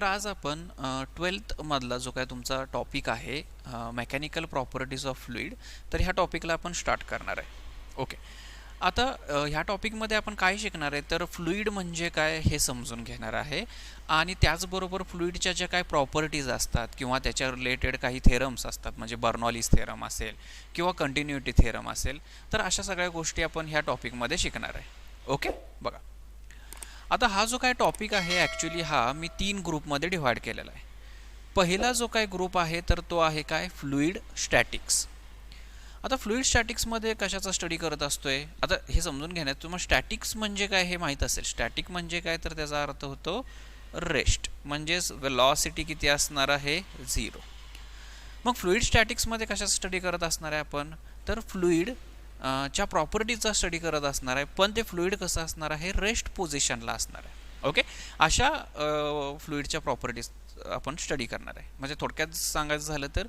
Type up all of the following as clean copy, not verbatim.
तर आज आपण 12th मधला जो काय तुमचा टॉपिक आहे मेकॅनिकल प्रॉपर्टीज ऑफ फ्लुइड, तर ह्या टॉपिकला आपण स्टार्ट करणार आहे. ओके. आता ह्या टॉपिकमध्ये आपण काय शिकणार आहे, तर फ्लुइड म्हणजे काय हे समजून घेणार आहे आणि त्याचबरोबर फ्लुइडच्या ज्या काही प्रॉपर्टीज असतात किंवा त्याच्या रिलेटेड काही थेरम्स असतात, म्हणजे बर्नॉलीज थेरम असेल किंवा कंटिन्युटी थेरम असेल, तर अशा सगळ्या गोष्टी आपण ह्या टॉपिकमध्ये शिकणार आहे. ओके, बघा. आता हा जो काय टॉपिक आहे ॲक्च्युली हा मी 3 ग्रुपमध्ये डिव्हाइड केलेला आहे. पहिला जो काय ग्रुप आहे तर तो आहे काय, फ्लुइड स्टॅटिक्स. आता फ्लुइड स्टॅटिक्समध्ये कशाचा स्टडी करत असतोय, आता हे समजून घेण्यात तुम्हाला स्टॅटिक्स म्हणजे काय हे माहीत असेल. स्टॅटिक म्हणजे काय, तर त्याचा अर्थ होतो रेस्ट, म्हणजेच वेलॉसिटी किती असणार आहे, 0. मग फ्लुइड स्टॅटिक्समध्ये कशाचा स्टडी करत असणार आहे आपण, तर फ्लुइड च्या प्रॉपर्टीचा स्टडी करत असणार आहे, पण ते फ्लुइड कसं असणार आहे, रेस्ट पोझिशनला असणार आहे. ओके, अशा फ्लुइडच्या प्रॉपर्टीज आपण स्टडी करणार आहे. म्हणजे थोडक्यात सांगायचं झालं तर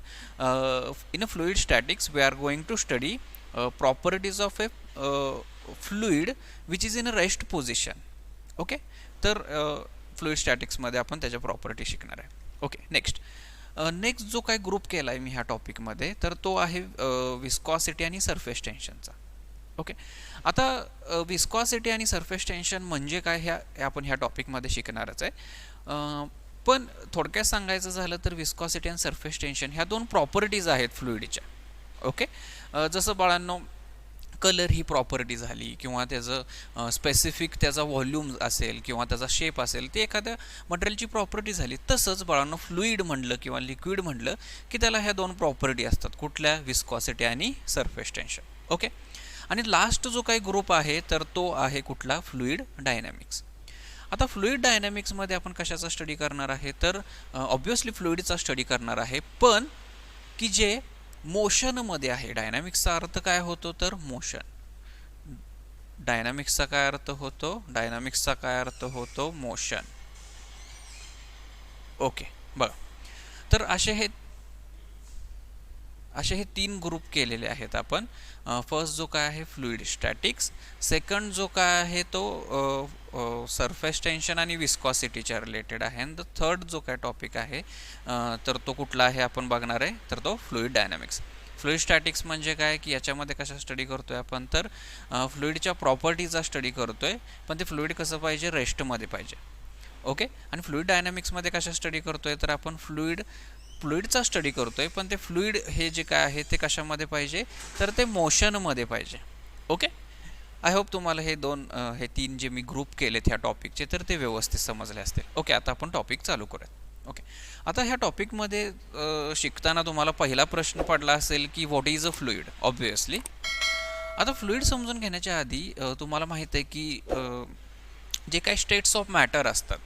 in a fluid statics we are going to study properties of a fluid which is in a rest position. Okay, तर फ्लुइड स्टॅटिक्समध्ये आपण त्याच्या प्रॉपर्टी शिकणार आहे. ओके, नेक्स्ट जो काही ग्रुप केला आहे मी ह्या टॉपिकमध्ये, तर तो आहे विस्कॉसिटी आणि सरफेस टेन्शनचा. ओके, आता विस्कॉसिटी आणि सरफेस टेन्शन म्हणजे काय हे आपण ह्या टॉपिकमध्ये शिकणारच आहे. पण थोडक्यात सांगायचं झालं तर विस्कॉसिटी आणि सरफेस टेन्शन ह्या दोन प्रॉपर्टीज आहेत फ्लुइडच्या. ओके, जसं बाळांनो कलर ही प्रॉपर्टी झाली किंवा त्याचं स्पेसिफिक त्याचा व्हॉल्यूम असेल किंवा त्याचा शेप असेल, ते एखाद्या मटेरियलची प्रॉपर्टी झाली. तसंच बाळांनो फ्लुइड म्हटलं किंवा लिक्विड म्हटलं की त्याला ह्या दोन प्रॉपर्टी असतात, कुठल्या, विस्कॉसिटी आणि सरफेस टेन्शन. ओके, आणि लास्ट जो काही ग्रुप आहे तर तो आहे कुठला, फ्लुइड डायनॅमिक्स. आता फ्लुइड डायनॅमिक्समध्ये आपण कशाचा स्टडी करणार आहे, तर ऑब्व्हियसली फ्लुइडचा स्टडी करणार आहे, पण की जे मोशनमध्ये आहे. डायनॅमिक्सचा अर्थ काय होतो, तर मोशन. डायनॅमिक्सचा काय अर्थ होतो, डायनॅमिक्सचा काय अर्थ होतो, मोशन. ओके, बघा. तर असे हे 3 ग्रुप केलेले आहेत आपण. फर्स्ट जो काय आहे फ्लुइड स्टॅटिक्स, सेकंड जो काय आहे तो सरफेस टेन्शन आणि विस्कॉसिटीच्या रिलेटेड आहे, आणि थर्ड जो काय टॉपिक आहे तर तो कुठला आहे आपण बघणार आहे, तर तो फ्लुइड डायनॅमिक्स. फ्लुइड स्टॅटिक्स म्हणजे काय की याच्यामध्ये कशा स्टडी करतोय आपण, तर फ्लुइडच्या प्रॉपर्टीचा स्टडी करतोय, पण ते फ्लुइड कसं पाहिजे, रेस्टमध्ये पाहिजे. ओके, आणि फ्लुइड डायनॅमिक्समध्ये कशा स्टडी करतोय, तर आपण फ्लुइडचा स्टडी करतोय, पण ते फ्लुइड हे जे काय आहे ते कशामध्ये पाहिजे, तर ते मोशनमध्ये पाहिजे. ओके, आय होप तुम्हाला हे 3 जे मी ग्रुप केलेत ह्या टॉपिकचे, तर ते व्यवस्थित समजले असतील. ओके, आता आपण टॉपिक चालू करूयात. ओके, आता ह्या टॉपिकमध्ये शिकताना तुम्हाला पहिला प्रश्न पडला असेल की what is a fluid. Obviously आता फ्लुइड समजून घेण्याच्या आधी तुम्हाला माहीत आहे की जे काही स्टेट्स ऑफ मॅटर असतात,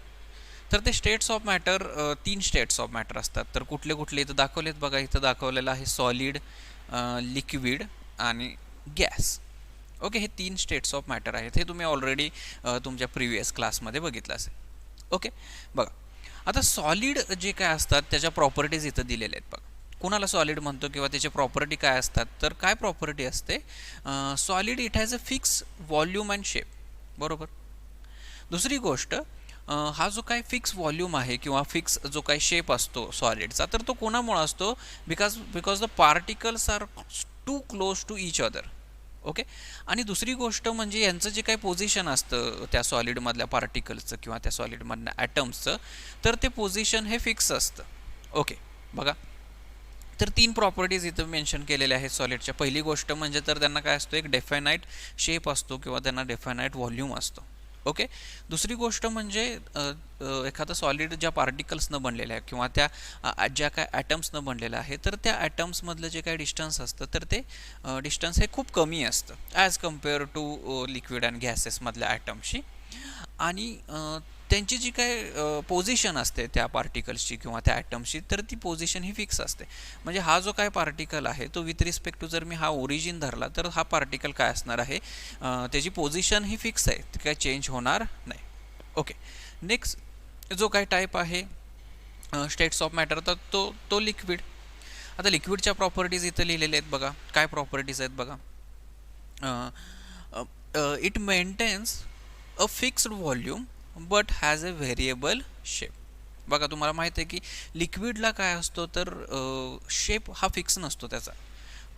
तर ते states of matter 3 states of matter असतात. तर कुठले कुठले इथं दाखवलेत बघा. इथं दाखवलेलं आहे सॉलिड, लिक्विड आणि गॅस. ओके, हे 3 स्टेट्स ऑफ मॅटर आहेत. हे तुम्ही ऑलरेडी तुमच्या प्रिव्हियस क्लासमध्ये बघितलं असेल. ओके, बघा. आता सॉलिड जे काय असतात त्याच्या प्रॉपर्टीज इथं दिलेल्या आहेत बघा. कुणाला सॉलिड म्हणतो किंवा त्याची प्रॉपर्टी काय असतात, तर काय प्रॉपर्टी असते, solid it has a fix volume and shape. बरोबर. दुसरी गोष्ट, हा जो काही फिक्स व्हॉल्यूम आहे किंवा फिक्स जो काही शेप असतो सॉलिडचा, तर तो कोणामुळे असतो, because the particles are too close to each other. Okay, आणि दुसरी गोष्ट म्हणजे यांचं जे काही पोझिशन असतं त्या सॉलिडमधल्या पार्टिकल्सचं किंवा त्या सॉलिडमधल्या ॲटम्सचं, तर ते पोझिशन हे फिक्स असतं. ओके, बघा. तर 3 प्रॉपर्टीज इथं मेन्शन केलेल्या आहेत सॉलिडच्या. पहिली गोष्ट म्हणजे तर त्यांना काय असतो, एक डेफायनाईट शेप असतो किंवा त्यांना डेफायनाईट व्हॉल्यूम असतो. ओके, दुसरी गोष्ट म्हणजे एखादं सॉलिड ज्या पार्टिकल्सनं बनलेलं आहे किंवा त्या ज्या काय ॲटम्सनं बनलेलं आहे, तर त्या ॲटम्समधलं जे काही डिस्टन्स असतं, तर ते डिस्टन्स हे खूप कमी असतं as compared to liquid and गॅसेसमधल्या ॲटम्सशी. आणि त्यांची जी काय पोझिशन असते त्या पार्टिकल्सची किंवा त्या ॲटम्सची, तर ती पोझिशन ही फिक्स असते. म्हणजे हा जो काय पार्टिकल आहे तो विथ रिस्पेक्ट टू जर मी हा ओरिजिन धरला, तर हा पार्टिकल काय असणार आहे, त्याची पोझिशन ही फिक्स आहे, ती काय चेंज होणार नाही. ओके, नेक्स्ट जो काय टाईप आहे स्टेट्स ऑफ मॅटर, तर तो लिक्विड. आता लिक्विडच्या प्रॉपर्टीज इथं लिहिलेल्या आहेत बघा. काय प्रॉपर्टीज आहेत बघा. It maintains a fixed volume but has a variable shape. बघा तुम्हाला माहित आहे की लिक्विडला काय असतो तर शेप हा फिक्स नसतो त्याचा,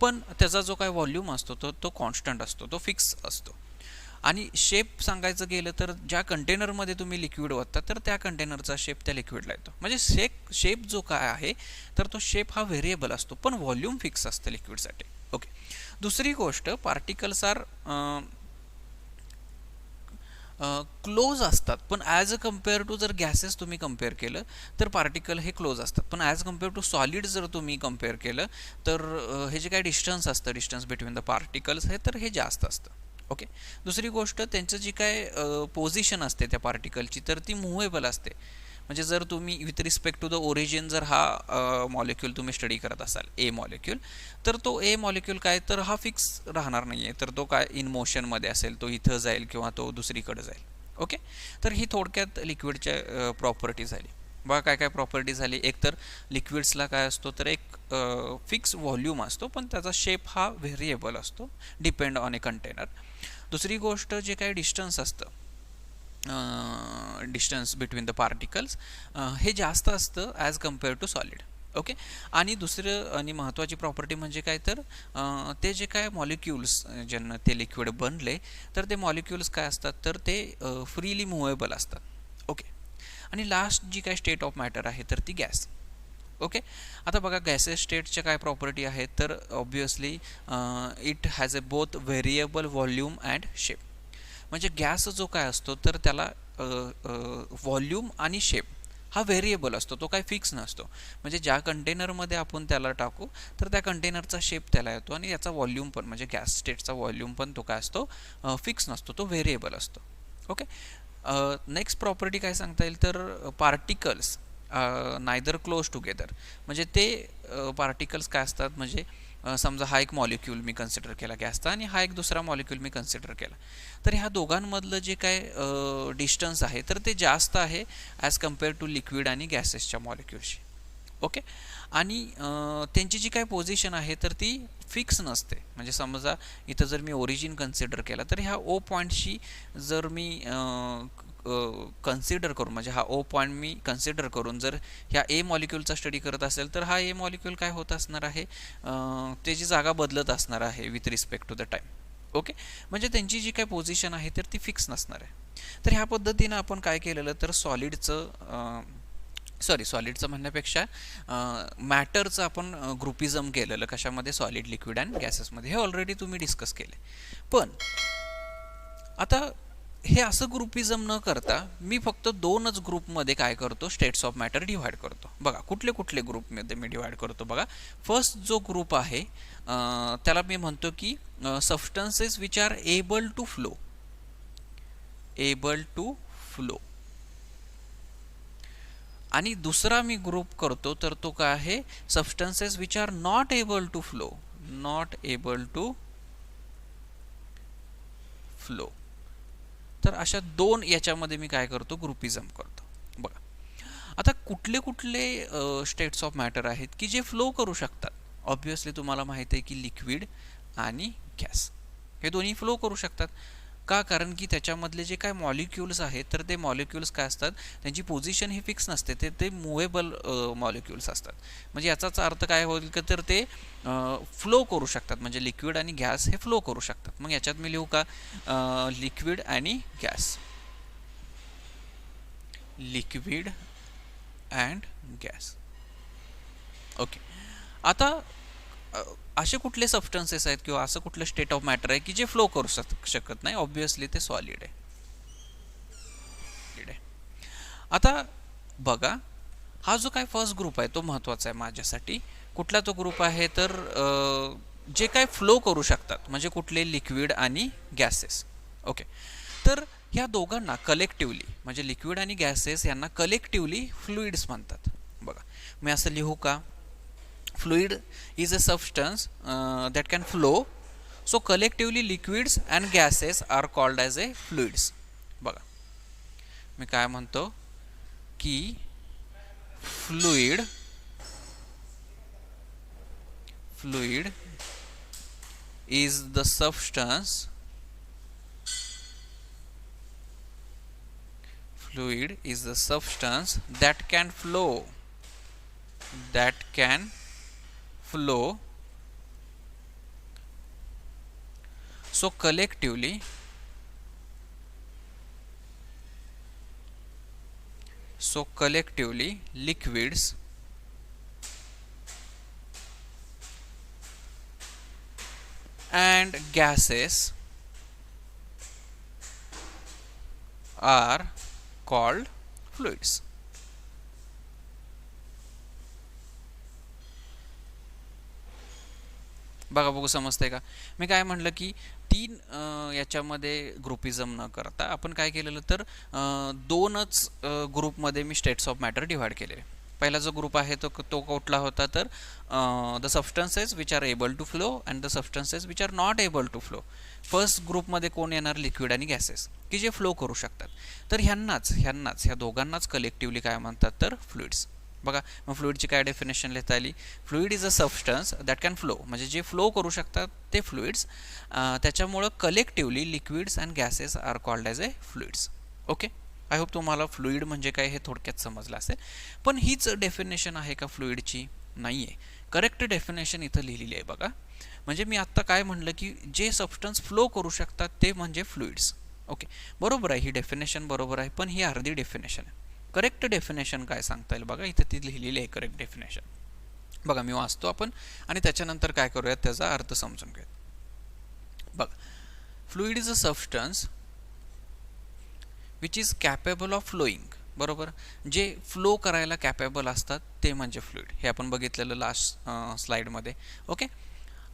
पण त्याचा जो काय व्हॉल्यूम असतो तो कॉन्स्टंट असतो, तो फिक्स असतो. आणि शेप सांगायचं गेलं तर ज्या कंटेनरमध्ये तुम्ही लिक्विड ओतता तर त्या कंटेनरचा शेप त्या लिक्विडला येतो. म्हणजे शेप जो काय आहे तर तो शेप हा व्हेरिएबल असतो, पण व्हॉल्यूम फिक्स असतं लिक्विडसाठी. ओके. दुसरी गोष्ट, पार्टिकल्स आर क्लोज असतात, पण ॲज अ कम्पेअर टू जर गॅसेस तुम्ही कम्पेअर केलं तर पार्टिकल हे क्लोज असतात, पण ॲज कम्पेअर टू सॉलिड जर तुम्ही कम्पेअर केलं तर हे जे काही डिस्टन्स असतं, डिस्टन्स बिटवीन द पार्टिकल्स हे, तर हे जास्त असतं. ओके. दुसरी गोष्ट, त्यांचं जी काय पोझिशन असते त्या पार्टिकलची तर ती मुव्हेबल असते. म्हणजे जर तुम्ही with respect to the origin जर हा मॉलिक्यूल तुम्ही स्टडी करत असाल, ए मॉलिक्यूल, तर तो ए मॉलिक्यूल काय तर हा फिक्स राहणार नाही आहे, तर तो काय इन मोशनमध्ये असेल, तो इथं जाईल किंवा तो दुसरीकडे जाईल. ओके. तर ही थोडक्यात लिक्विडच्या प्रॉपर्टी झाली. बघा काय काय प्रॉपर्टी झाली. एक तर लिक्विड्सला काय असतो तर एक फिक्स व्हॉल्यूम असतो, पण त्याचा शेप हा व्हेरिएबल असतो, डिपेंड ऑन ए कंटेनर. दुसरी गोष्ट, जे काही डिस्टन्स असतं, डिस्टन्स बिटवीन द पार्टिकल्स, हे जास्त असतं as compared to solid. Okay. आणि दुसरं आणि महत्त्वाची प्रॉपर्टी म्हणजे काय तर ते जे काय मॉलिक्युल्स ज्यांना ते लिक्विड बनले तर ते मॉलिक्युल्स काय असतात तर ते फ्रीली मुव्हेबल असतात. ओके. आणि लास्ट जी काय स्टेट ऑफ मॅटर आहे तर ती गॅस. ओके. आता बघा गॅसेस स्टेटच्या काय प्रॉपर्टी आहेत तर obviously it has a both variable volume and shape. म्हणजे गॅस जो काय असतो तर त्याला व्हॉल्यूम आणि शेप हा व्हेरिएबल असतो, तो काय फिक्स नसतो. म्हणजे ज्या कंटेनरमध्ये आपण त्याला टाकू तर त्या कंटेनरचा शेप त्याला येतो, आणि याचा व्हॉल्यूम पण म्हणजे गॅस स्टेटचा व्हॉल्यूम पण तो काय असतो फिक्स नसतो, तो व्हेरिएबल असतो. ओके. नेक्स्ट प्रॉपर्टी काय सांगता येईल तर पार्टिकल्स नायदर क्लोज टुगेदर. म्हणजे ते पार्टिकल्स काय असतात, म्हणजे समजा हा एक मॉलिक्यूल मी कन्सिडर केला गॅसचा, आणि हा एक दुसरा मॉलिक्यूल मी कन्सिडर केला, तर ह्या दोघांमधलं जे काय डिस्टन्स आहे तर ते जास्त आहे ॲज कम्पेअर टू लिक्विड आणि गॅसेसच्या मॉलिक्यूलशी. ओके. आणि त्यांची जी काय पोझिशन आहे तर ती फिक्स नसते. म्हणजे समजा इथं जर मी ओरिजिन कन्सिडर केला तर ह्या ओ पॉईंटशी जर मी कन्सिडर करून, म्हणजे हा ओ पॉईंट मी कन्सिडर करून जर ह्या ए मॉलिक्यूलचा स्टडी करत असेल तर हा ए मॉलिक्यूल काय होत असणार आहे, त्याची जागा बदलत असणार आहे with respect to the time. Okay. म्हणजे त्यांची जी काय पोझिशन आहे तर ती फिक्स नसणार आहे. तर ह्या पद्धतीनं आपण काय केलेलं तर सॉलिडचं म्हणण्यापेक्षा मॅटरचं आपण ग्रुपिझम केलेलं, कशामध्ये, सॉलिड, लिक्विड अँड गॅसेसमध्ये. हे ऑलरेडी तुम्ही डिस्कस केले. पण आता हे असं ग्रुपिझम न करता मी फक्त दोनच ग्रुपमध्ये काय करतो, स्टेट्स ऑफ मॅटर डिव्हाइड करतो. बघा कुठले कुठले ग्रुपमध्ये मी डिव्हाइड करतो. बघा, फर्स्ट जो ग्रुप आहे त्याला मी म्हणतो की substances which are able to flow. आणि दुसरा मी ग्रुप करतो तर तो काय आहे, substances which are not able to flow. तर अशा दोन याच्यामध्ये मी काय करतो, ग्रुपिझम करतो. बघा आता कुठले कुठले स्टेट्स ऑफ मॅटर आहेत की जे फ्लो करू शकतात. ऑब्वियसली तुम्हाला माहिती आहे की लिक्विड आणि गॅस हे दोन्ही फ्लो करू शकतात. का? कारण की त्याच्यामधले जे काय मॉलिक्युल्स आहेत तर ते मॉलिक्युल्स काय असतात, त्यांची पोझिशन ही फिक्स नसते, ते मुव्हेबल मॉलिक्युल्स असतात. म्हणजे याचाच अर्थ काय होईल की तर ते फ्लो करू शकतात. म्हणजे लिक्विड आणि गॅस हे फ्लो करू शकतात. मग याच्यात मी लिहू का, लिक्विड आणि gas, liquid and gas. Okay. आता असे कुठले सबस्टन्सेस आहेत किंवा असं कुठलं स्टेट ऑफ मॅटर आहे की जे फ्लो करू शकत नाही. ऑब्वियसली ते सॉलिड आहे. आता बघा, हा जो काय फर्स्ट ग्रुप आहे तो महत्त्वाचा आहे माझ्यासाठी. कुठला तो ग्रुप आहे तर जे काय फ्लो करू शकतात, म्हणजे कुठले, लिक्विड आणि गॅसेस. ओके. तर ह्या दोघांना कलेक्टिव्हली, म्हणजे लिक्विड आणि गॅसेस यांना कलेक्टिव्हली फ्लुइड्स म्हणतात. बघा मी असं लिहू का, fluid is a substance that can flow, so collectively liquids and gases are called as a fluids. बघा मी काय म्हणतो की fluid is the substance fluid is the substance that can flow. So collectively liquids and gases are called fluids. बघा बघू समजतंय का? मी काय म्हटलं की तीन याच्यामध्ये ग्रुपिझम न करता आपण काय केलेलं तर दोनच ग्रुपमध्ये मी स्टेट्स ऑफ मॅटर डिवाइड केले. पहिला जो ग्रुप आहे तो कुठला होता तर the substances which are able to flow and the substances which are not able to flow. First ग्रुपमध्ये कोण येणार? लिक्विड आणि गॅसेस की जे फ्लो करू शकतात. तर ह्या दोघांनाच कलेक्टिव्हली काय म्हणतात तर फ्लुइड्स. बघा मग फ्लुइडची काय डेफिनेशन लिहिता आली? Fluid is a substance that can flow, म्हणजे जे फ्लो करू शकतात ते फ्लुइड्स. त्याच्यामुळं collectively liquids and gases are called as a fluids. Okay, I hope तुम्हाला फ्लुइड म्हणजे काय हे थोडक्यात समजलं असेल. पण हीच डेफिनेशन आहे का फ्लुइडची? नाही आहे. करेक्ट डेफिनेशन इथं लिहिलेली आहे बघा. म्हणजे मी आत्ता काय म्हणलं की जे सबस्टन्स फ्लो करू शकतात ते म्हणजे फ्लुइड्स. ओके, बरोबर आहे, ही डेफिनेशन बरोबर आहे, पण ही अर्धी डेफिनेशन आहे. करेक्ट डेफिनेशन काय सांगता येईल बघा, इथे ती लिहिलेली आहे करेक्ट डेफिनेशन. बघा मी वाचतो आपण आणि त्याच्यानंतर काय करूयात त्याचा अर्थ समजून घेऊयात. बघा, fluid is a substance which is capable of flowing. बरोबर, जे फ्लो करायला कॅपेबल असतात ते म्हणजे फ्लुइड. हे आपण बघितलेलं लास्ट स्लाइडमध्ये. Okay,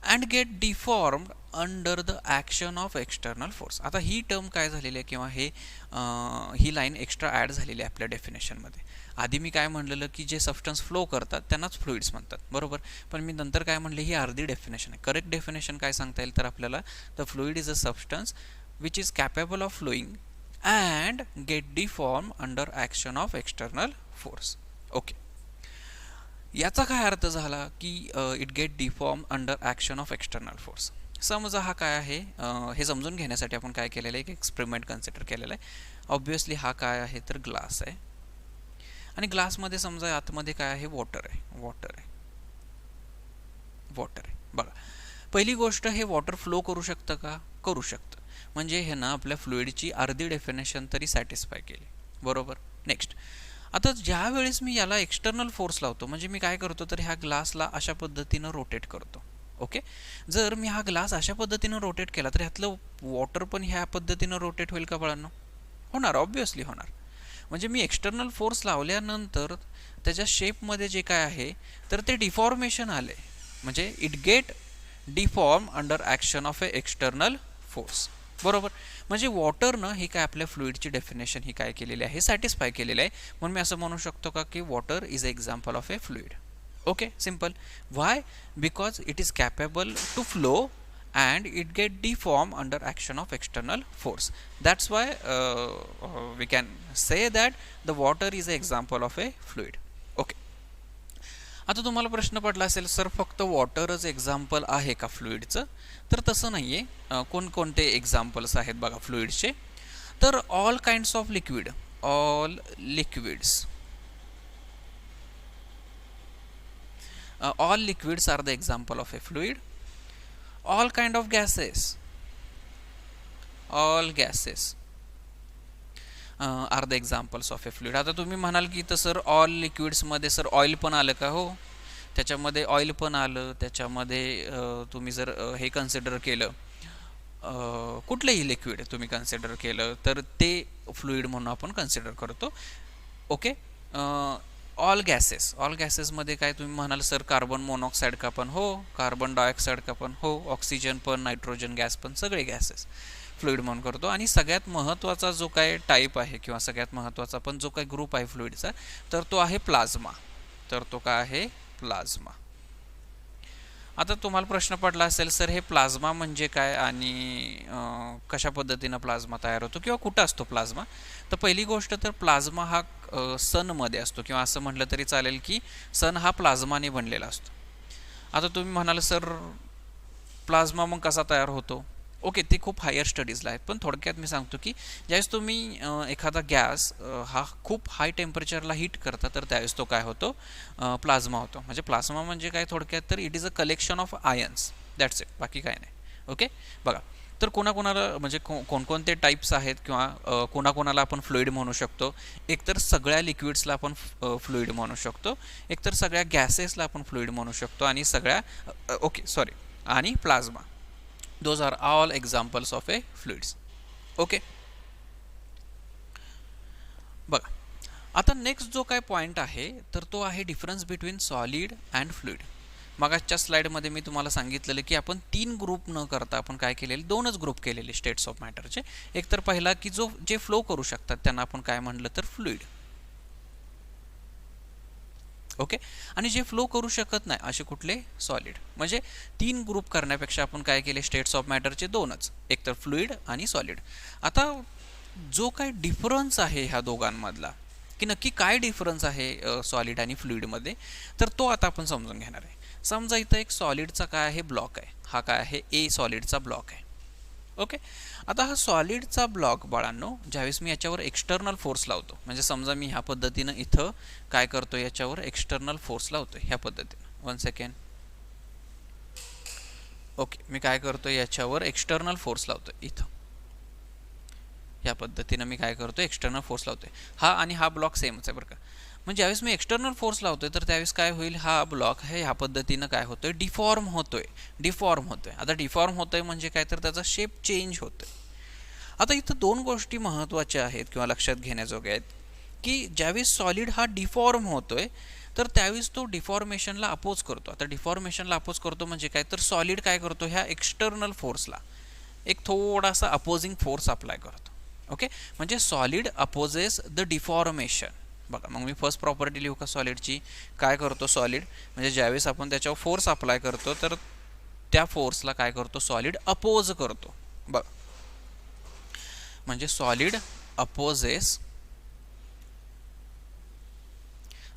and get deformed under the action of external force. आता ही टर्म काय झालेली आहे किंवा ही लाईन एक्स्ट्रा ॲड झालेली आहे आपल्या डेफिनेशनमध्ये. आधी मी काय म्हणलेलं की जे सबस्टन्स फ्लो करतात त्यांनाच फ्लुइड्स म्हणतात. बरोबर, पण मी नंतर काय म्हणले ही अर्धी डेफिनेशन आहे. करेक्ट डेफिनेशन काय सांगता येईल तर आपल्याला the fluid is a substance which is capable of flowing and get deform under action of external force. Okay, याचा काय अर्थ झाला की it get deform under action of external force. समजा हा काय आहे हे समजून घेण्यासाठी आपण काय केलेलं आहे, एक एक्सपेरिमेंट कन्सिडर केलेला आहे. ऑब्वियसली हा काय आहे तर ग्लास आहे आणि ग्लासमध्ये समजा आतमध्ये काय आहे? वॉटर आहे. बघा, पहिली गोष्ट हे वॉटर फ्लो करू शकतं का? करू शकतं. म्हणजे हे ना आपल्या फ्लुइडची अर्धी डेफिनेशन तरी सॅटिस्फाय केली. बरोबर. नेक्स्ट, आता ज्या वेळेस मी याला एक्सटर्नल फोर्स लावतो म्हणजे मी काय करतो तर ह्या ग्लासला अशा पद्धतीनं रोटेट करतो. ओके, जर मी हा ग्लास अशा पद्धतीनं रोटेट केला तर ह्यातलं वॉटर पण ह्या पद्धतीनं रोटेट होईल का बाळांनो? होणार, ऑब्वियसली होणार. म्हणजे मी एक्सटर्नल फोर्स लावल्यानंतर त्याच्या शेपमध्ये जे काय आहे तर ते डिफॉर्मेशन आले, म्हणजे it get deform under action of A external force. बरोबर, म्हणजे वॉटरनं ही काय आपल्या फ्लुइडची डेफिनेशन ही काय केलेली आहे? सॅटिस्फाय केलेली आहे. म्हणून मी असं म्हणू शकतो का की water is a example of a fluid. Okay, simple. Why? Because it is capable to flow and it get deformed under action of external force. That's why we can say that the water is an example of a fluid. Okay, आता तुम्हाला प्रश्न पडला असेल sir फक्त वॉटरच example आहे का फ्लुइडचं? तर तसं नाही आहे. कोणकोणते एक्झाम्पल्स आहेत बघा फ्लुइडचे? तर all kinds of liquid, all liquids are the example of a fluid. All kind of gases, all gases are the examples of a fluid. आता तुम्ही म्हणाल की तर सर ऑल लिक्विड्समध्ये सर ऑइल पण आलं का? हो, त्याच्यामध्ये ऑइल पण आलं. त्याच्यामध्ये तुम्ही जर हे कन्सिडर केलं कुठलंही लिक्विड तुम्ही कन्सिडर केलं तर ते फ्लुइड म्हणून आपण कन्सिडर करतो. ओके, ऑल गॅसेसमध्ये काय तुम्ही म्हणाल सर कार्बन मोनॉक्साईड का पण? हो, कार्बन डायऑक्साईड का पण? हो, ऑक्सिजन पण, नायट्रोजन गॅस पण, सगळे गॅसेस फ्लुइड म्हणून करतो. आणि सगळ्यात महत्त्वाचा जो काय टाईप आहे किंवा सगळ्यात महत्त्वाचा पण जो काय ग्रुप आहे फ्लुइडचा तर तो आहे प्लाझ्मा. तर तो काय आहे? प्लाझ्मा. आता तुम्हाला प्रश्न पडला असेल सर हे प्लाझ्मा म्हणजे काय आणि कशा पद्धतीनं प्लाझ्मा तयार होतो किंवा कुठं असतो प्लाझ्मा? तर पहिली गोष्ट तर प्लाझ्मा हा सनमध्ये असतो किंवा असं म्हटलं तरी चालेल की सन हा प्लाझ्माने बनलेला असतो. आता तुम्ही म्हणाल सर प्लाझ्मा मग कसा तयार होतो? ओके, ते खूप हायर स्टडीजला आहेत, पण थोडक्यात मी सांगतो की ज्यावेळेस तुम्ही एखादा गॅस हा खूप हाय टेम्परेचरला हीट करता, तर त्यावेळेस तो काय होतो, प्लाझ्मा होतो. म्हणजे प्लाझ्मा म्हणजे काय थोडक्यात, तर it is a collection of ions, that's it, बाकी काय नाही. ओके, बघा, तर कोणाकोणाला म्हणजे कोणकोणते टाईप्स आहेत किंवा कोणाकोणाला आपण फ्लुइड म्हणू शकतो. एकतर सगळ्या लिक्विड्सला आपण फ्लुइड म्हणू शकतो, एकतर सगळ्या गॅसेसला आपण फ्लुइड म्हणू शकतो, आणि सगळ्या ओके सॉरी आणि plasma. Those are all examples of a fluids. Okay, बघा, आता नेक्स्ट जो काय पॉईंट आहे, तर तो आहे difference between solid and fluid. मागच्या स्लाइडमध्ये मी तुम्हाला सांगितलेलं की आपण 3 ग्रुप न करता आपण काय केलेले, 2च ग्रुप केलेले स्टेट्स ऑफ मॅटरचे. एक तर पहिला की जे फ्लो करू शकतात त्यांना आपण काय म्हणलं, तर फ्लुइड. ओके, आणि जे फ्लो करू शकत नाही असे कुठले, सॉलिड. म्हणजे 3 ग्रुप करण्यापेक्षा आपण काय केले, स्टेट्स ऑफ मॅटरचे 2च, एक तर फ्लुइड आणि सॉलिड. आता जो काय डिफरन्स आहे ह्या दोघांमधला, की नक्की काय डिफरन्स आहे सॉलिड आणि फ्लुइडमध्ये, तर तो आता आपण समजून घेणार आहे. समजा इथं एक सॉलिडचा काय आहे, ब्लॉक आहे. हा काय आहे, ए सॉलिडचा ब्लॉक आहे. ओके, आता हा सॉलिडचा ब्लॉक बाळांनो, ज्यावेळेस मी याच्यावर एक्सटर्नल फोर्स लावतो, म्हणजे समजा मी ह्या पद्धतीनं इथं काय करतो, याच्यावर एक्सटर्नल फोर्स लावतो ह्या पद्धतीनं. 1 सेकंड. ओके, मी काय करतो, याच्यावर एक्सटर्नल फोर्स लावतो इथं. ह्या पद्धतीनं मी काय करतो, एक्सटर्नल फोर्स लावतोय. हा आणि हा ब्लॉक सेमच आहे बरं का. म्हणजे ज्यावेळेस मी एक्सटर्नल फोर्स लावतोय, तर त्यावेळेस काय होईल, हा ब्लॉक आहे ह्या पद्धतीनं काय होतोय, डिफॉर्म होतोय. आता डिफॉर्म होतोय म्हणजे काय, तर त्याचा शेप चेंज होतोय. आता इथं 2 गोष्टी महत्त्वाच्या आहेत किंवा लक्षात घेण्याजोग्या आहेत, की ज्यावेळेस सॉलिड हा डिफॉर्म होतोय, तर त्यावेळेस तो डिफॉर्मेशनला अपोज करतो. आता डिफॉर्मेशनला अपोज करतो म्हणजे काय, तर सॉलिड काय करतो, ह्या एक्सटर्नल फोर्सला एक थोडासा अपोजिंग फोर्स अप्लाय करतो. ओके, म्हणजे सॉलिड अपोजेस द डिफॉर्मेशन. बघा, मग मी फर्स्ट प्रॉपर्टी लिहू का सॉलिडची. काय करतो सॉलिड, म्हणजे ज्यावेळेस आपण त्याच्यावर फोर्स अप्लाय करतो, तर त्या फोर्सला काय करतो, सॉलिड अपोज करतो. बघा, म्हणजे सॉलिड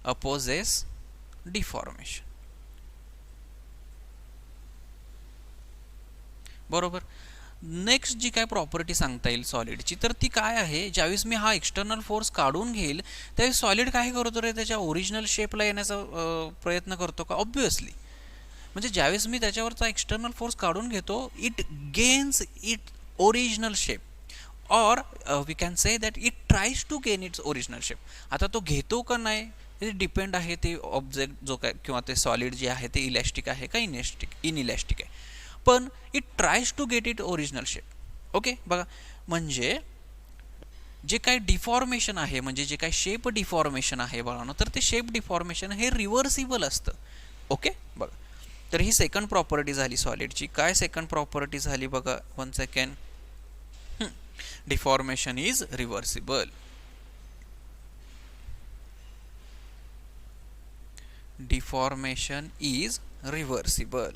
अपोजेस डिफॉर्मेशन. बरोबर. नेक्स्ट जी काय प्रॉपर्टी सांगता येईल सॉलिडची, तर ती काय आहे, ज्यावेळेस मी हा एक्सटर्नल फोर्स काढून घेईल, त्यावेळेस सॉलिड काय करतो रे, त्याच्या ओरिजिनल शेपला येण्याचा प्रयत्न करतो का, ऑब्व्हियसली. म्हणजे ज्यावेळेस मी त्याच्यावरचा एक्सटर्नल फोर्स काढून घेतो, it gains it original shape, or we can say that it tries to gain its original shape. आता तो घेतो का नाही, ते डिपेंड आहे, ते ऑब्जेक्ट जो काय किंवा ते सॉलिड जे आहे ते इलॅस्टिक आहे का इनइलॅस्टिक आहे. पण it tries to get it original shape. Okay, बघा, म्हणजे जे काही डिफॉर्मेशन आहे, म्हणजे जे काही शेप डिफॉर्मेशन आहे बाळांनो, तर ते शेप डिफॉर्मेशन हे रिव्हर्सिबल असतं. ओके, बघा, तर ही सेकंड प्रॉपर्टी झाली सॉलिडची. काय सेकंड प्रॉपर्टी झाली बघा, 1 second. Deformation is reversible. Deformation is reversible.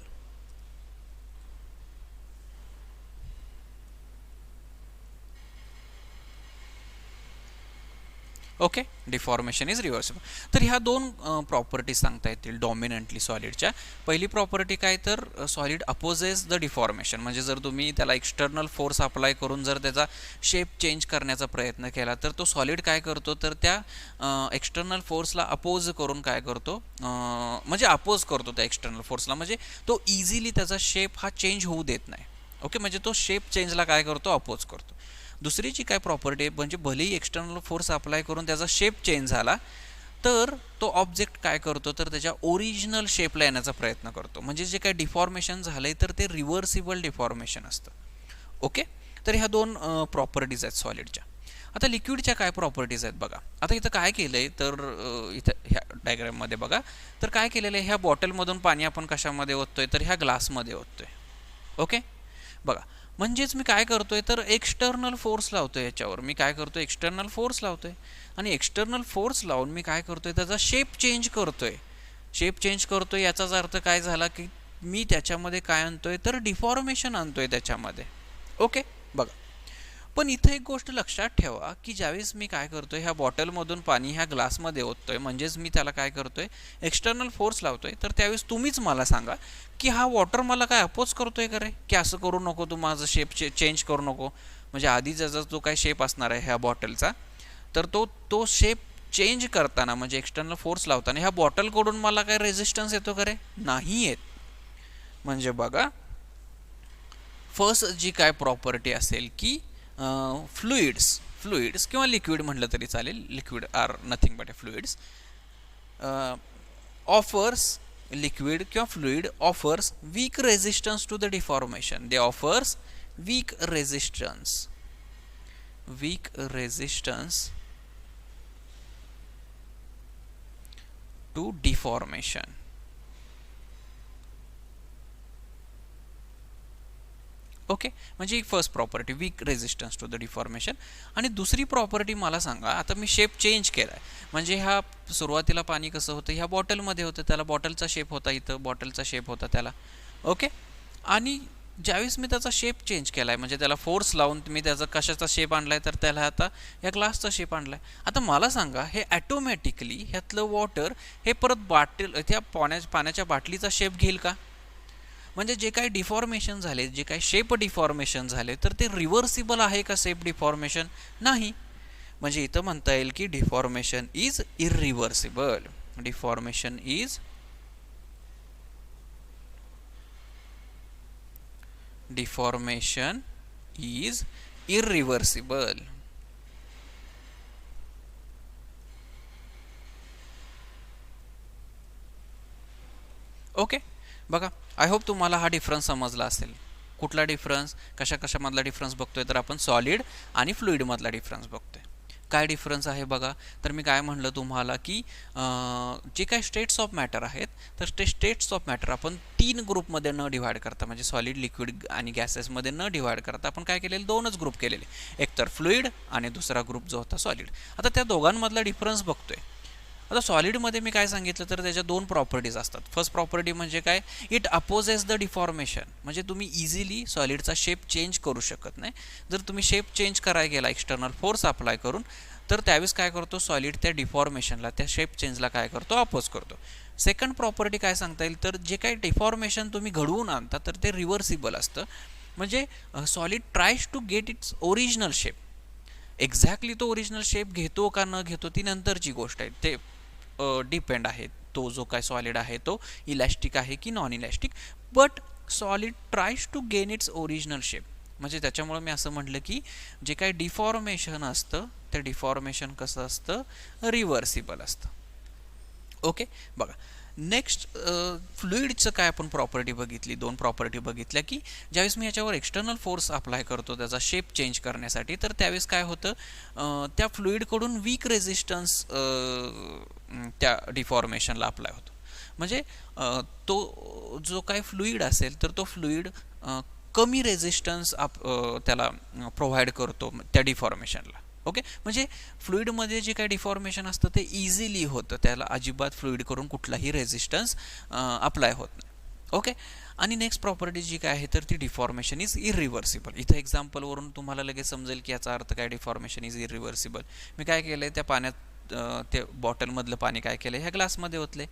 Okay, deformation is reversible. तर ह्या 2 प्रॉपर्टीज सांगता येतील डॉमिनंटली सॉलिडच्या. पहिली प्रॉपर्टी काय, तर सॉलिड अपोजेस द डिफॉर्मेशन. म्हणजे जर तुम्ही त्याला एक्सटर्नल फोर्स अप्लाय करून जर त्याचा शेप चेंज करण्याचा प्रयत्न केला, तर तो सॉलिड काय करतो, तर त्या एक्सटर्नल फोर्सला अपोज करून काय करतो, म्हणजे अपोज करतो त्या एक्सटर्नल फोर्सला, म्हणजे तो इझिली त्याचा शेप हा चेंज होऊ देत नाही. ओके, म्हणजे तो शेप चेंजला काय करतो, अपोज करतो. दुसरी जी काय प्रॉपर्टी आहे, म्हणजे भलेही एक्सटर्नल फोर्स अप्लाय करून त्याचा शेप चेंज झाला, तर तो ऑब्जेक्ट काय करतो, तर त्याच्या ओरिजिनल शेपला येण्याचा प्रयत्न करतो. म्हणजे जे काय डिफॉर्मेशन झालंय, तर ते रिव्हर्सिबल डिफॉर्मेशन असतं. ओके, तर ह्या 2 प्रॉपर्टीज आहेत सॉलिडच्या. आता लिक्विडच्या काय प्रॉपर्टीज आहेत बघा. आता इथं काय केलंय, तर इथं ह्या डायग्राममध्ये बघा, तर काय केलेलं आहे, ह्या बॉटलमधून पाणी आपण कशामध्ये ओततोय, तर ह्या ग्लासमध्ये ओततोय. ओके, बघा, म्हणजेच मी काय करतोय, तर एक्सटर्नल फोर्स लावतोय याच्यावर. मी काय करतोय, एक्सटर्नल फोर्स लावतोय, आणि एक्सटर्नल फोर्स लावून मी काय करतोय, त्याचा शेप चेंज करतोय. याचाच अर्थ काय झाला, की मी त्याच्यामध्ये काय आणतोय, तर डिफॉर्मेशन आणतोय त्याच्यामध्ये. ओके, बघा, पण इथं एक गोष्ट लक्षात ठेवा की ज्यावेळेस मी काय करतोय, ह्या बॉटलमधून पाणी ह्या ग्लासमध्ये ओततोय, म्हणजेच मी त्याला काय करतोय, एक्सटर्नल फोर्स लावतोय, तर त्यावेळेस तुम्हीच मला सांगा की हा वॉटर मला काय अपोज करतोय का रे, की असं करू नको, तू माझं शेप चेंज करू नको. म्हणजे आधी ज्याचा जो काय शेप असणार आहे ह्या बॉटलचा, तर तो शेप चेंज करताना म्हणजे एक्सटर्नल फोर्स लावताना ह्या बॉटलकडून मला काय रेजिस्टन्स येतो का रे, नाही येत. म्हणजे बघा, फर्स्ट जी काय प्रॉपर्टी असेल की फ्लुइड्स किंवा लिक्विड म्हटलं तरी चालेल, liquid are nothing but a fluids, offers liquid किंवा fluid offers weak resistance to the deformation. They offers weak resistance to deformation. Okay, म्हणजे एक first property weak resistance to the deformation. आणि दुसरी property मला सांगा, आता मी शेप चेंज केला आहे, म्हणजे ह्या सुरुवातीला पाणी कसं होतं, ह्या बॉटलमध्ये होतं, त्याला बॉटलचा शेप होता, इथं बॉटलचा शेप होता त्याला. ओके, आणि ज्यावेळेस मी त्याचा शेप चेंज केला आहे, म्हणजे त्याला फोर्स लावून मी त्याचा कशाचा शेप आणला आहे, तर त्याला आता या ग्लासचा शेप आणला आहे. आता मला सांगा, हे ॲटोमॅटिकली ह्यातलं वॉटर हे परत त्या पाण्याच्या बाटलीचा शेप घेईल का? म्हणजे जे काही डिफॉर्मेशन झाले, जे काही शेप डिफॉर्मेशन झाले, तर ते रिव्हर्सिबल आहे का शेप डिफॉर्मेशन? नाही. म्हणजे इथं म्हणता येईल की deformation is irreversible. Deformation is irreversible. Okay, बघा, आय होप तुम्हाला हा डिफरन्स समजला असेल. कुठला डिफरन्स, कशामधला डिफरन्स बघतोय, तर आपण सॉलिड आणि फ्लुइडमधला डिफरन्स बघतोय. काय डिफरन्स आहे बघा, तर मी काय म्हणलं तुम्हाला की जे काही स्टेट्स ऑफ मॅटर आहेत, तर ते स्टेट्स ऑफ मॅटर आपण 3 ग्रुपमध्ये न डिव्हाइड करता, म्हणजे सॉलिड, लिक्विड आणि गॅसेसमध्ये न डिव्हाइड करता आपण काय केलेले, 2च ग्रुप केलेले, एक तर फ्लुइड आणि दुसरा ग्रुप जो होता सॉलिड. आता त्या दोघांमधला डिफरन्स बघतोय. आता सॉलिडमध्ये मी काय सांगितलं, तर त्याच्या 2 प्रॉपर्टीज असतात. फर्स्ट प्रॉपर्टी म्हणजे काय, इट अपोजेस द डिफॉर्मेशन. म्हणजे तुम्ही इझिली सॉलिडचा शेप चेंज करू शकत नाही. जर तुम्ही शेप चेंज करायला गेला एक्सटर्नल फोर्स अप्लाय करून, तर त्यावेळेस काय करतो सॉलिड, त्या डिफॉर्मेशनला, त्या शेप चेंजला काय करतो, अपोज करतो. सेकंड प्रॉपर्टी काय सांगता येईल, तर जे काही डिफॉर्मेशन तुम्ही घडवून आणता, तर ते रिव्हर्सिबल असतं. म्हणजे solid tries to get its original shape. Exactly तो ओरिजिनल शेप घेतो का न घेतो ती नंतरची गोष्ट आहे, ते डिपेंड आहे, तो जो काय सॉलिड आहे तो इलॅस्टिक आहे की non elastic. But solid tries to gain its original shape. म्हणजे त्याच्यामुळे मी असं म्हटलं की जे काही डिफॉर्मेशन असतं, ते डिफॉर्मेशन कसं असतं, रिव्हर्सिबल असतं. ओके, बघा, नेक्स्ट फ्लुइडचं काय आपण प्रॉपर्टी बघितली, 2 प्रॉपर्टी बघितल्या की ज्यावेळेस मी याच्यावर एक्सटर्नल फोर्स अप्लाय करतो त्याचा शेप चेंज करण्यासाठी, तर त्यावेळेस काय होतं, त्या फ्लुइडकडून वीक रेजिस्टन्स त्या डिफॉर्मेशनला अप्लाय होतो. म्हणजे तो जो काय फ्लुइड असेल, तर तो फ्लुइड कमी रेजिस्टन्स त्याला प्रोव्हाइड करतो त्या डिफॉर्मेशनला. ओके, म्हणजे फ्लुइडमध्ये जे काही डिफॉर्मेशन असतं ते इझिली होतं, त्याला अजिबात फ्लुइड करून कुठलाही रेजिस्टन्स अप्लाय होत नाही. ओके, आणि नेक्स्ट प्रॉपर्टी जी काय आहे, तर ती डिफॉर्मेशन इज इरिव्हर्सिबल. इथं एक्झाम्पलवरून तुम्हाला लगेच समजेल की याचा अर्थ काय, डिफॉर्मेशन इज इरिव्हर्सिबल. मी काय केलं, त्या पाण्यात ते बॉटलमधलं पाणी काय केलं, ह्या ग्लासमध्ये ओतले.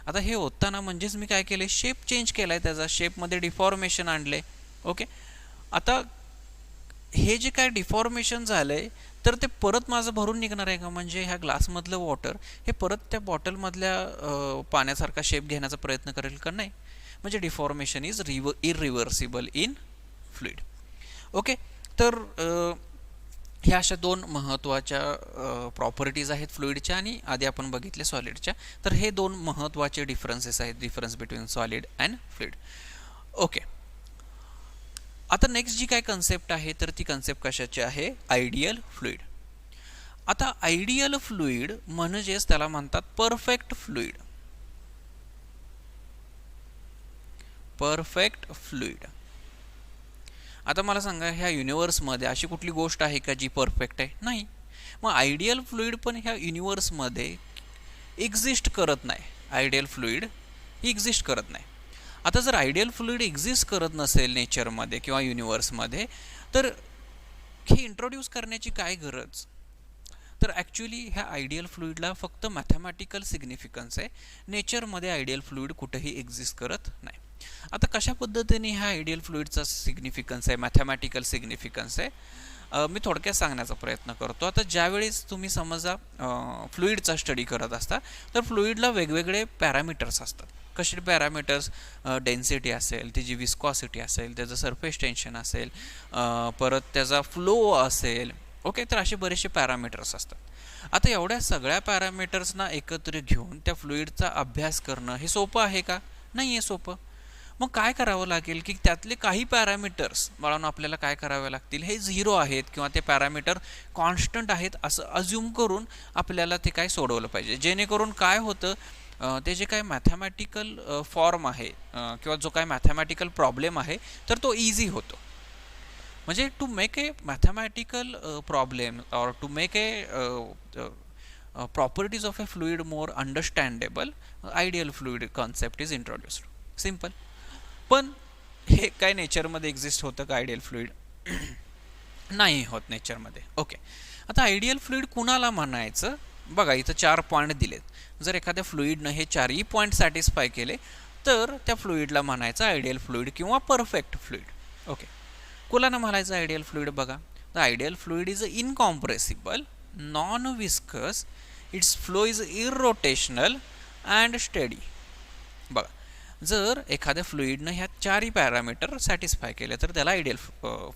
आता हे ओतताना म्हणजेच मी काय केलं, शेप चेंज केला आहे, त्याचा शेपमध्ये डिफॉर्मेशन आणले. ओके, आता हे जे काय डिफॉर्मेशन झालं आहे, तर ते परत माझं भरून निघणार आहे का, म्हणजे ह्या ग्लासमधलं वॉटर हे परत त्या बॉटलमधल्या पाण्यासारखा शेप घेण्याचा प्रयत्न करेल का, नाही. म्हणजे deformation is irreversible in fluid. Okay, तर ह्या अशा 2 महत्त्वाच्या प्रॉपर्टीज आहेत फ्लुइडच्या, आणि आधी आपण बघितले सॉलिडच्या. तर हे 2 महत्त्वाचे डिफरन्सेस आहेत, difference between solid and fluid. Okay, आता नेक्स्ट जी काय कन्सेप्ट आहे, तर ती कन्सेप्ट कशाची आहे, आयडियल फ्लुइड. आता आयडियल फ्लुइड म्हणजेच त्याला म्हणतात परफेक्ट फ्लुइड. Perfect fluid. आता मला सांगा, ह्या युनिवर्समध्ये अशी कुठली गोष्ट आहे का जी परफेक्ट आहे, नाही. मग आयडियल फ्लुइड पण ह्या युनिवर्समध्ये एक्झिस्ट करत नाही. आयडियल फ्लुइड ही एक्झिस्ट करत नाही. आता जर आयडियल फ्लुइड एक्झिस्ट करत नसेल नेचरमध्ये किंवा युनिवर्समध्ये, तर हे इंट्रोड्यूस करण्याची काय गरज? तर ॲक्च्युली ह्या आयडियल फ्लुइडला फक्त मॅथमॅटिकल सिग्निफिकन्स आहे. नेचरमध्ये आयडियल फ्लुइड कुठेही एक्झिस्ट करत नाही. आता कशा पद्धतीने ह्या आयडियल फ्लुइडचा सिग्निफिकन्स आहे, मॅथमॅटिकल सिग्निफिकन्स आहे, मी थोडक्यात सांगण्याचा प्रयत्न करतो. आता ज्यावेळेस तुम्ही समजा फ्लुइडचा स्टडी करत असता तर फ्लुइडला वेगवेगळे पॅरामीटर्स असतात. कसे पॅरामीटर्स? डेन्सिटी असेल, त्याची विस्कॉसिटी असेल, त्याचं सरफेस टेन्शन असेल, परत त्याचा फ्लो असेल. ओके, तर असे बरेचसे पॅरामीटर्स असतात. आता एवढ्या सगळ्या पॅरामीटर्सना एकत्र घेऊन त्या फ्लुइडचा अभ्यास करणं हे सोपं आहे का? नाही आहे सोपं. मग काय करावं लागेल की त्यातले काही पॅरामीटर्स बाळांनो आपल्याला काय करावे लागतील, हे 0 आहेत किंवा ते पॅरामीटर कॉन्स्टंट आहेत असं अज्युम करून आपल्याला ते काय सोडवलं पाहिजे, जेणेकरून काय होतं, ते जे काय मॅथमॅटिकल फॉर्म आहे किंवा जो काय मॅथमॅटिकल प्रॉब्लेम आहे तर तो इझी होतो. म्हणजे to make a mathematical problem or to make a properties of a fluid more understandable, ideal fluid concept is introduced. Simple. पण हे काय नेचरमध्ये एक्झिस्ट होतं का आयडियल फ्लुइड? नाही होत नेचरमध्ये. ओके, आता आयडियल फ्लुइड कुणाला म्हणायचं? बघा इथं 4 पॉईंट दिलेत. जर एखाद्या फ्लुइडनं हे 4ही पॉईंट सॅटिस्फाय केले तर त्या फ्लुइडला म्हणायचं आयडियल फ्लुइड किंवा परफेक्ट फ्लुइड. ओके, कुणाला म्हणायचं आयडियल फ्लुइड? बघा, the ideal fluid is incompressible, non viscous, its flow is irrotational and steady. बघा, जर एखाद्या फ्लुइडनं ह्या 4ही पॅरामीटर सॅटिस्फाय केले तर त्याला आयडियल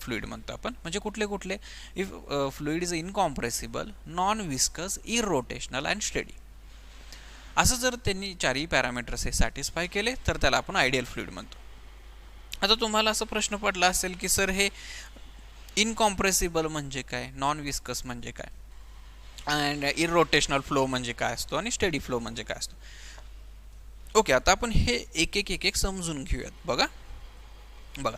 फ्लुइड म्हणतो आपण. म्हणजे कुठले कुठले? If fluid is incompressible, non viscous, irrotational and steady. असं जर त्यांनी 4ही पॅरामीटर्स हे सॅटिस्फाय केले तर त्याला आपण आयडियल फ्लुइड म्हणतो. आता तुम्हाला असा प्रश्न पडला असेल की सर हे इनकॉम्प्रेसिबल म्हणजे काय, नॉन विस्कस म्हणजे काय, अँड इररोटेशनल फ्लो म्हणजे काय असतो, आणि स्टेडी फ्लो म्हणजे काय असतो. ओके, आता आपण हे एक एक समजून घेऊयात. बघा बघा,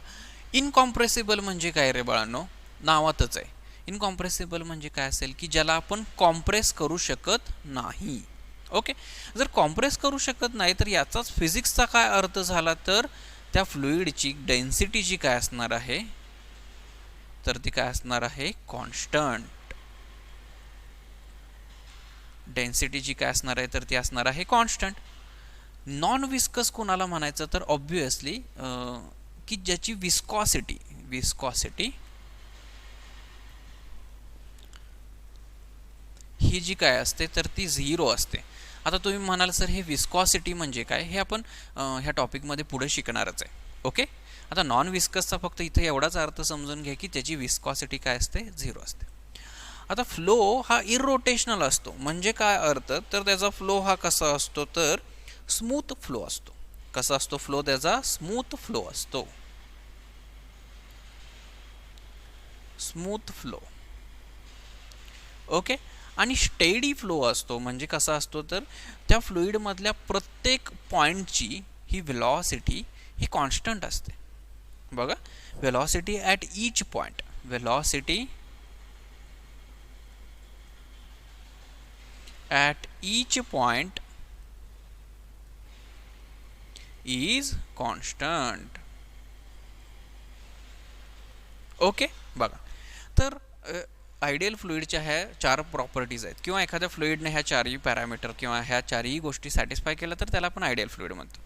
इनकॉम्प्रेसिबल म्हणजे काय रे बाळांनो? नावातच आहे. इनकॉम्प्रेसिबल म्हणजे काय असेल की ज्याला आपण कॉम्प्रेस करू शकत नाही. ओके, जर कॉम्प्रेस करू शकत नाही तर याचाच फिजिक्सचा काय अर्थ झाला, तर त्या फ्लुइडची डेन्सिटी जी काय असणार आहे तर ती काय असणार आहे? कॉन्स्टंट. डेन्सिटी जी काय असणार आहे तर ती असणार आहे कॉन्स्टंट. नॉन विस्कस कोणाला म्हणायचं? तर ऑब्वियसली की ज्याची विस्कॉसिटी ही जी काय असते तर ती 0 असते. आता तुम्ही म्हणाल सर हे विस्कॉसिटी म्हणजे काय? हे आपण ह्या टॉपिकमध्ये पुढे शिकणारच आहे. ओके, आता नॉन विस्कसचा फक्त इथे एवढाच अर्थ समजून घ्या की त्याची विस्कॉसिटी काय असते? 0 असते. आता फ्लो हा इररोटेशनल असतो. म्हणजे काय अर्थ? तर त्याचा फ्लो हा कसा असतो? तर स्मूथ फ्लो असतो. कसा असतो फ्लो त्याचा? स्मूथ फ्लो असतो. Smooth flow. ओके, आणि स्टेडी फ्लो असतो. म्हणजे कसा असतो? तर त्या फ्लुइडमधल्या प्रत्येक पॉईंटची ही वेलॉसिटी ही कॉन्स्टंट असते. बघा, velocity at each point, velocity at each point is constant. Okay, बघा, तर आयडियल फ्लुइडच्या ह्या 4 प्रॉपर्टीज आहेत, किंवा एखाद्या फ्लुइडने ह्या 4ही पॅरामीटर किंवा ह्या 4ही गोष्टी सॅटिस्फाय केल्या तर त्याला आपण आयडियल फ्लुइड म्हणतो.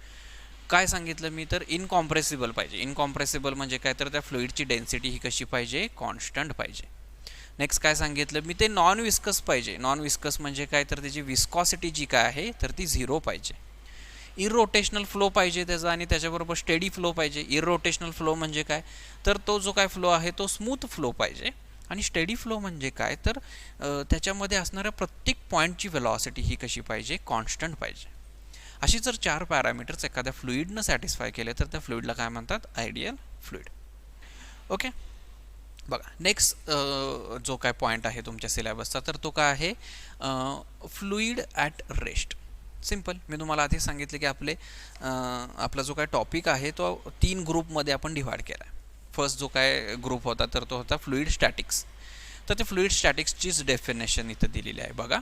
काय सांगितलं मी? तर इनकॉम्प्रेसिबल पाहिजे. इनकॉम्प्रेसिबल म्हणजे काय? तर त्या फ्लुइडची डेन्सिटी ही कशी पाहिजे? कॉन्स्टंट पाहिजे. नेक्स्ट काय सांगितलं मी? ते नॉन विस्कस पाहिजे. नॉन विस्कस म्हणजे काय? तर त्याची विस्कॉसिटी जी काय आहे तर ती 0 पाहिजे. इररोटेशनल फ्लो पाहिजे त्याचा, आणि त्याच्याबरोबर स्टेडी फ्लो पाहिजे. इररोटेशनल फ्लो म्हणजे काय? तर तो जो काय फ्लो आहे तो स्मूथ फ्लो पाहिजे. आणि स्टेडी फ्लो म्हणजे काय? तर त्याच्यामध्ये असणाऱ्या प्रत्येक पॉईंटची वेलॉसिटी ही कशी पाहिजे? कॉन्स्टंट पाहिजे. अशी जर 4 पॅरामीटर्स एखाद्या फ्लुइडनं सॅटिस्फाय केले तर त्या फ्लुइडला काय म्हणतात? Ideal fluid. ओके, बघा, नेक्स्ट जो काय पॉईंट आहे तुमच्या सिलेबसचा तर तो काय आहे? Fluid at rest. सिंपल. मी तुम्हाला आधी सांगितलं की आपला जो काय टॉपिक आहे तो 3 ग्रुपमध्ये आपण डिव्हाइड केला आहे. फर्स्ट जो काय ग्रुप होता तर तो होता फ्लुइड स्टॅटिक्स. तर ते फ्लुइड स्टॅटिक्सचीच डेफिनेशन इथं दिलेली आहे. बघा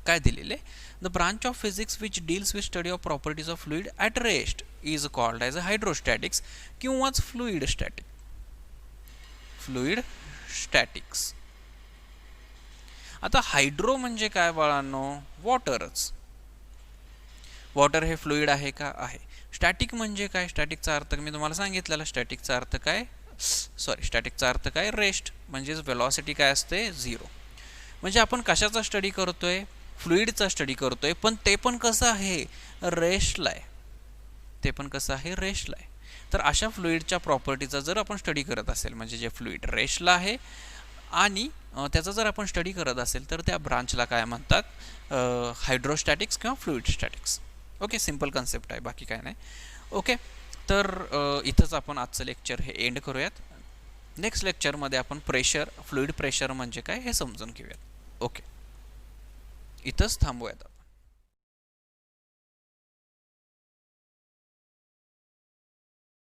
काय दिलेले? The branch of physics which deals with study of properties of fluid at rest is called as a hydrostatics किंवाच फ्लुइड स्टॅटिक. Fluid statics. आता हायड्रो म्हणजे काय बाळांनो? वॉटरच. वॉटर हे फ्लुइड आहे का? आहे. स्टॅटिक म्हणजे काय? स्टॅटिकचा अर्थ मी तुम्हाला सांगितलेला. स्टॅटिकचा अर्थ काय? स्टॅटिकचा अर्थ काय? रेस्ट. म्हणजेच वेलॉसिटी काय असते? 0. म्हणजे आपण कशाचा स्टडी करतोय? फ्लुइडचा स्टडी करतोय, पण ते पण कसं आहे? रेस्टला आहे. ते पण कसं आहे? रेस्टला आहे. तर अशा फ्लुइडच्या प्रॉपर्टीचा जर आपण स्टडी करत असेल, म्हणजे जे फ्लुइड रेस्टला आहे आणि त्याचा जर आपण स्टडी करत असेल, तर त्या ब्रांचला काय म्हणतात? हायड्रोस्टॅटिक्स किंवा fluid statics. Okay, simple concept आहे, बाकी काय नाही. ओके, तर इथंच आपण आजचं लेक्चर हे एंड करूयात. नेक्स्ट लेक्चरमध्ये आपण प्रेशर, फ्लुइड प्रेशर म्हणजे काय हे समजून घेऊयात. ओके, इथंच थांबूयात.